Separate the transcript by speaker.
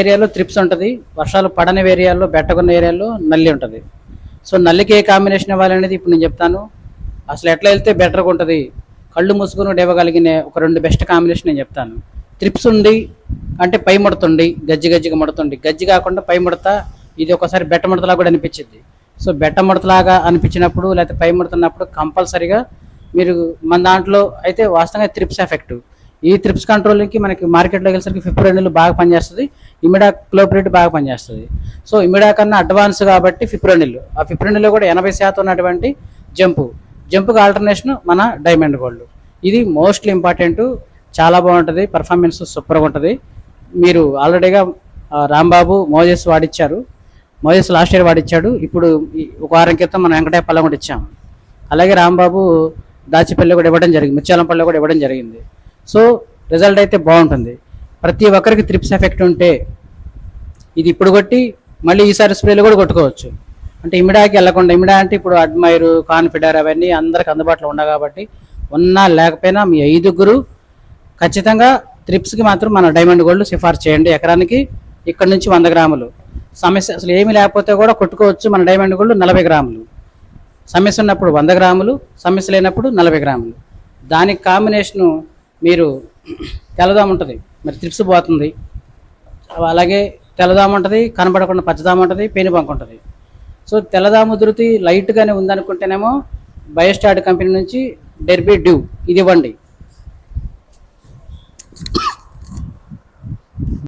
Speaker 1: ఏరియాలో త్రిప్స్ ఉంటుంది, వర్షాలు పడని ఏరియాల్లో బెట్టకున్న ఏరియాలో నల్లి ఉంటుంది. సో నల్లికి ఏ కాంబినేషన్ ఇవ్వాలనేది ఇప్పుడు నేను చెప్తాను. అసలు ఎట్లా వెళ్తే బెటర్గా ఉంటుంది, కళ్ళు మూసుకొని ఇవ్వగలిగిన ఒక 2 బెస్ట్ కాంబినేషన్ నేను చెప్తాను. త్రిప్స్ ఉంది అంటే పై ముడతండి, గజ్జిగా ముడుతుంది, గజ్జి కాకుండా పై ముడత, ఇది ఒకసారి బెట్ట ముడతలా కూడా అనిపించింది. సో బెట్ట ముడతలాగా అనిపించినప్పుడు లేకపోతే పై ముడుతున్నప్పుడు కంపల్సరీగా మీరు మన దాంట్లో అయితే వాస్తవంగా త్రిప్స్ ఎఫెక్ట్. ఈ త్రిప్స్ కంట్రోలింగ్కి మనకి మార్కెట్లోకి వెళ్ళేసరికి ఫిప్రోనిల్ బాగా పనిచేస్తుంది, ఇమిడా క్లోప్రిడ్ బాగా పనిచేస్తుంది. సో ఇమిడా కన్నా అడ్వాన్స్ కాబట్టి ఫిప్రోనిల్, ఆ ఫిప్రోనిల్లో కూడా 80% ఉన్నటువంటి జంపుకి ఆల్టర్నేషన్ మన డైమండ్ గోల్డ్. ఇది మోస్ట్లీ ఇంపార్టెంట్, చాలా బాగుంటుంది, పర్ఫార్మెన్స్ సూపర్గా ఉంటుంది. మీరు ఆల్రెడీగా రాంబాబు మోజెస్ వాడిచ్చారు, మోజెస్ లాస్ట్ ఇయర్ వాడిచ్చాడు. ఇప్పుడు ఒక వారం క్రితం మనం వెంకటాయపల్లం కూడా ఇచ్చాము. అలాగే రాంబాబు దాచిపల్లి కూడా ఇవ్వడం జరిగింది, ముత్యాలంపల్లి కూడా ఇవ్వడం జరిగింది. సో రిజల్ట్ అయితే బాగుంటుంది. ప్రతి ఒక్కరికి త్రిప్స్ ఎఫెక్ట్ ఉంటే ఇది ఇప్పుడు కొట్టి మళ్ళీ ఈసారి స్ప్రేలు కూడా కొట్టుకోవచ్చు. అంటే ఇమిడాకి వెళ్ళకుండా, ఇమిడా అంటే ఇప్పుడు అడ్మైర్, కాన్ఫిడర్ అవన్నీ అందరికి అందుబాటులో ఉన్నాయి కాబట్టి ఉన్నా లేకపోయినా మీ 5గురు ఖచ్చితంగా త్రిప్స్కి మాత్రం మన డైమండ్ గోల్డ్ సిఫార్సు చేయండి. ఎకరానికి ఇక్కడ నుంచి 100 గ్రాములు. సమస్య అసలు ఏమీ లేకపోతే కూడా కొట్టుకోవచ్చు మన డైమండ్ గోల్డ్ 40 గ్రాములు. సమస్య ఉన్నప్పుడు 100 గ్రాములు, సమస్య లేనప్పుడు 40 గ్రాములు. దానికి కాంబినేషను మీరు తెల్లదాము ఉంటుంది, మరి త్రిప్స్ పోతుంది. అలాగే తెల్లదాము ఉంటుంది, కనబడకుండా పచ్చదాము ఉంటుంది, పేనుబంక ఉంటుంది. సో తెల్లదాము ధృతి లైట్గానే ఉందనుకుంటేనేమో బయోస్టార్డ్ కంపెనీ నుంచి డెర్బీ డ్యూ ఇది ఇవ్వండి.